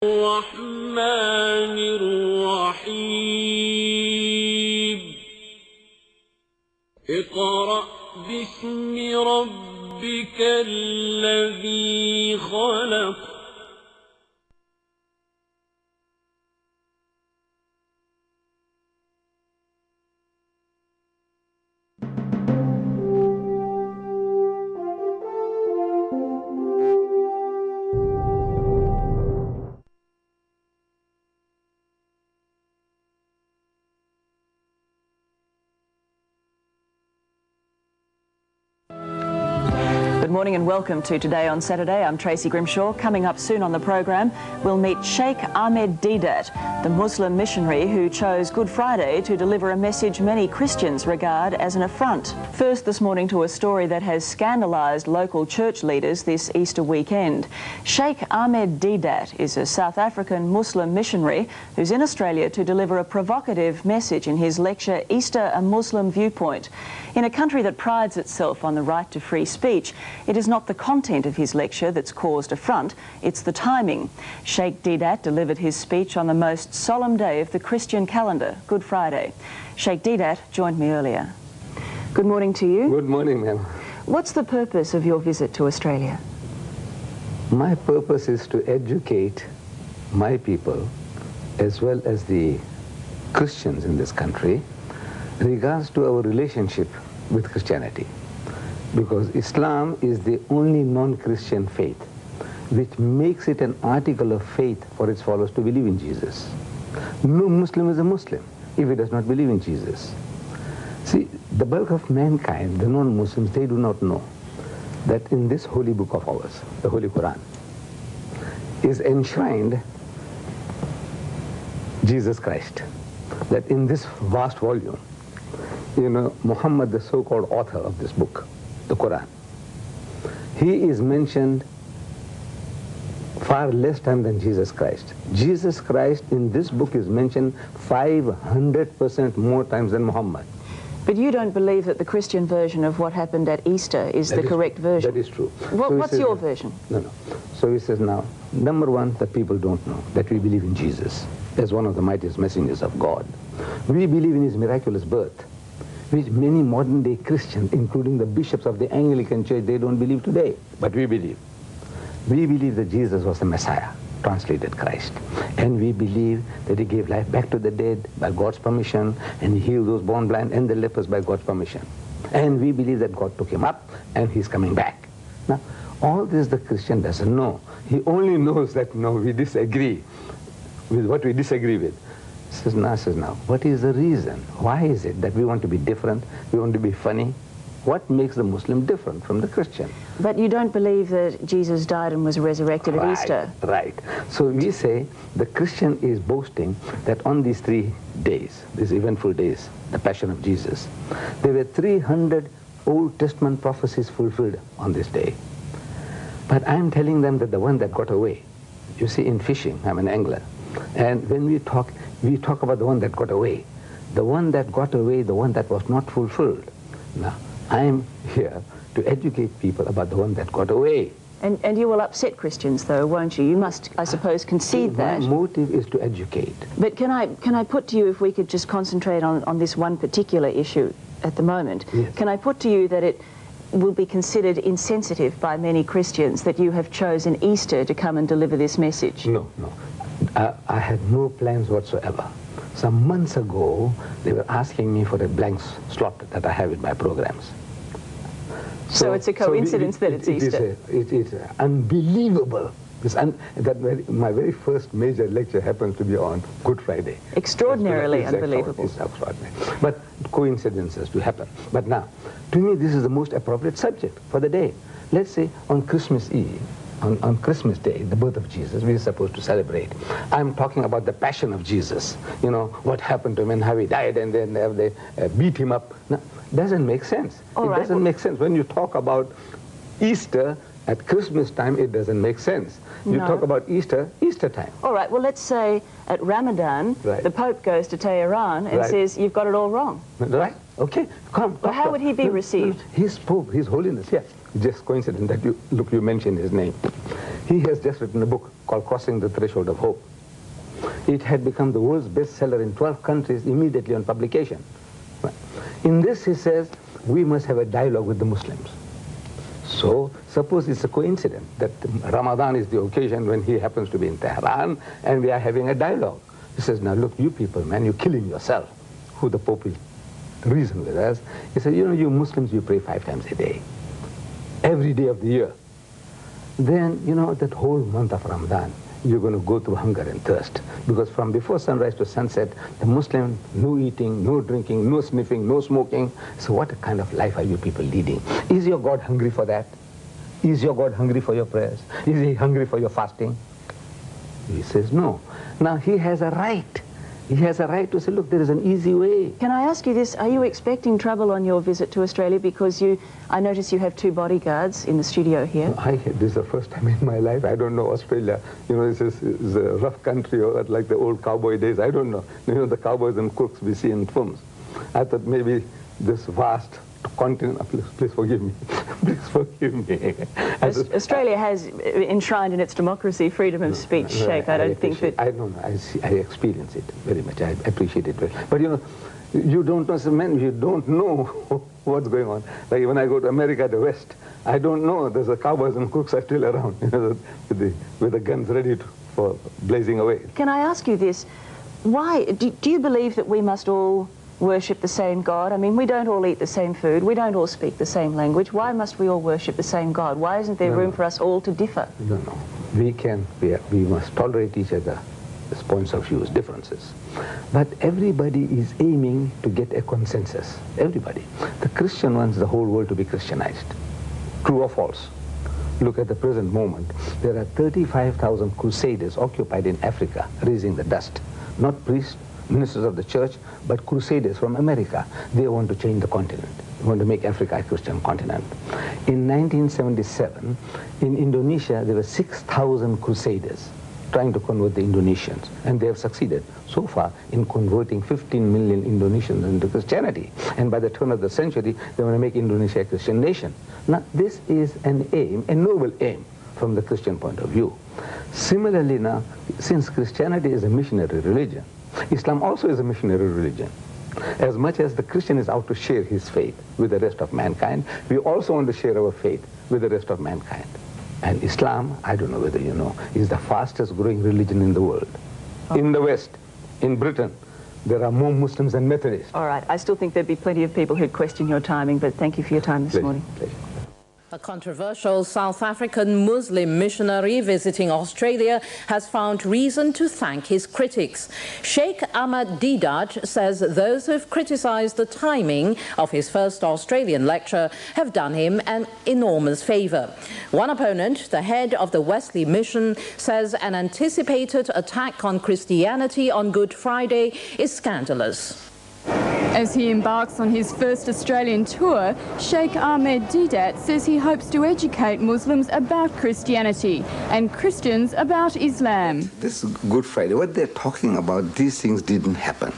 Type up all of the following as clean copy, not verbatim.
الرحمن الرحيم اقرأ باسم ربك الذي خلق Good morning and welcome to Today on Saturday. I'm Tracy Grimshaw. Coming up soon on the program, we'll meet Sheikh Ahmad Deedat, the Muslim missionary who chose Good Friday to deliver a message many Christians regard as an affront. First this morning to a story that has scandalised local church leaders this Easter weekend. Sheikh Ahmad Deedat is a South African Muslim missionary who's in Australia to deliver a provocative message in his lecture, Easter, a Muslim Viewpoint. In a country that prides itself on the right to free speech, it is not the content of his lecture that's caused affront, it's the timing. Sheikh Deedat delivered his speech on the most solemn day of the Christian calendar, Good Friday. Sheikh Deedat joined me earlier. Good morning to you. Good morning, ma'am. What's the purpose of your visit to Australia? My purpose is to educate my people, as well as the Christians in this country, in regards to our relationship with Christianity. Because Islam is the only non-Christian faith which makes it an article of faith for its followers to believe in Jesus. No Muslim is a Muslim if he does not believe in Jesus. See, the bulk of mankind, the non-Muslims, they do not know that in this holy book of ours, the Holy Quran, is enshrined Jesus Christ. That in this vast volume, Muhammad, the so-called author of this book, the Quran, he is mentioned far less time than Jesus Christ. Jesus Christ in this book is mentioned 500% more times than Muhammad. But you don't believe that the Christian version of what happened at Easter is the correct version? That is true. What's your version? No. So he says now, number one, that people don't know that we believe in Jesus as one of the mightiest messengers of God. We believe in his miraculous birth, which many modern-day Christians, including the bishops of the Anglican Church, they don't believe today. But we believe. We believe that Jesus was the Messiah, translated Christ. And we believe that he gave life back to the dead by God's permission, and he healed those born blind and the lepers by God's permission. And we believe that God took him up, and he's coming back. Now, all this the Christian doesn't know. He only knows that, we disagree with what we disagree with. Says now, what is the reason? Why is it that we want to be different? We want to be funny? What makes the Muslim different from the Christian? But you don't believe that Jesus died and was resurrected at Easter? Right. So we say the Christian is boasting that on these 3 days, these eventful days, the Passion of Jesus, there were 300 Old Testament prophecies fulfilled on this day. But I'm telling them that the one that got away, you see, in fishing, I'm an angler, and when we talk about the one that got away. The one that got away, the one that was not fulfilled. Now, I'm here to educate people about the one that got away. And you will upset Christians, though, won't you? You must, I suppose, concede that. My motive is to educate. But can I put to you, if we could just concentrate on this one particular issue at the moment, yes. Can I put to you that it will be considered insensitive by many Christians that you have chosen Easter to come and deliver this message? No. I had no plans whatsoever. Some months ago, they were asking me for a blank slot that I have in my programs. So it's a coincidence that it's Easter? It is unbelievable. My very first major lecture happens to be on Good Friday. Extraordinarily unbelievable. It's extraordinary. But coincidences do happen. But now, to me, this is the most appropriate subject for the day. Let's say on Christmas Eve, on Christmas Day, the birth of Jesus, we are supposed to celebrate. I'm talking about the passion of Jesus. What happened to him and how he died, and then they beat him up. No, doesn't make sense. Doesn't make sense. When you talk about Easter at Christmas time, it doesn't make sense. You talk about Easter time. All right, well, let's say at Ramadan, the Pope goes to Tehran and says, you've got it all wrong. Right? Okay, come. Well, how would he be received? His Pope, His Holiness, yes. Just coincidence that you mentioned his name. He has just written a book called Crossing the Threshold of Hope. It had become the world's bestseller in 12 countries immediately on publication. In this, he says, we must have a dialogue with the Muslims. So, suppose it's a coincidence that Ramadan is the occasion when he happens to be in Tehran and we are having a dialogue. He says, now look, you people, man, you're killing yourself. Who the Pope will reason with us. He said, you know, you Muslims, you pray 5 times a day, every day of the year. Then, you know, that whole month of Ramadan, you're going to go through hunger and thirst. Because from before sunrise to sunset, the Muslim, no eating, no drinking, no sniffing, no smoking. So what kind of life are you people leading? Is your God hungry for that? Is your God hungry for your prayers? Is he hungry for your fasting? He says no. Now he has a right. He has a right to say, look, there is an easy way. Can I ask you this? Are you expecting trouble on your visit to Australia? Because I notice you have 2 bodyguards in the studio here. This is the first time in my life. I don't know Australia. You know, this is a rough country, or like the old cowboy days. I don't know. You know, the cowboys and crooks we see in films. I thought maybe this vast continent, please forgive me, please forgive me. Australia has enshrined in its democracy freedom of speech, Sheikh. I don't think that... I don't know, I experience it very much, I appreciate it very much. But you know, you don't know, men, you don't know what's going on. Like when I go to America, the West, I don't know, there's the cowboys and crooks are still around, you know, with the guns ready for blazing away. Can I ask you this? Why, do you believe that we must all worship the same God? I mean, we don't all eat the same food, we don't all speak the same language. Why must we all worship the same God? Why isn't there room for us all to differ? No. We must tolerate each other's points of view, differences. But everybody is aiming to get a consensus. Everybody. The Christian wants the whole world to be Christianized. True or false? Look at the present moment. There are 35,000 crusaders occupied in Africa, raising the dust. Not priests, ministers of the church, but crusaders from America. They want to change the continent. They want to make Africa a Christian continent. In 1977, in Indonesia, there were 6,000 crusaders trying to convert the Indonesians, and they have succeeded so far in converting 15 million Indonesians into Christianity. And by the turn of the century, they want to make Indonesia a Christian nation. Now, this is an aim, a noble aim from the Christian point of view. Similarly now, since Christianity is a missionary religion, Islam also is a missionary religion. As much as the Christian is out to share his faith with the rest of mankind, we also want to share our faith with the rest of mankind. And Islam, I don't know whether you know, is the fastest growing religion in the world. In the West, in Britain, there are more Muslims than Methodists. All right, I still think there'd be plenty of people who'd question your timing, but thank you for your time this morning. Pleasure. A controversial South African Muslim missionary visiting Australia has found reason to thank his critics. Sheikh Ahmad Deedat says those who have criticised the timing of his first Australian lecture have done him an enormous favour. One opponent, the head of the Wesley Mission, says an anticipated attack on Christianity on Good Friday is scandalous. As he embarks on his first Australian tour, Sheikh Ahmad Deedat says he hopes to educate Muslims about Christianity and Christians about Islam. This Good Friday, what they're talking about, these things didn't happen.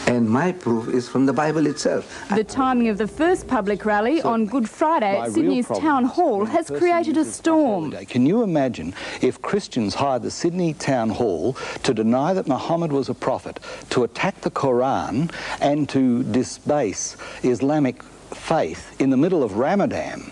And my proof is from the Bible itself. The timing of the first public rally on Good Friday at Sydney's Town Hall has created a storm. Can you imagine if Christians hired the Sydney Town Hall to deny that Muhammad was a prophet, to attack the Quran and to disbase Islamic faith in the middle of Ramadan?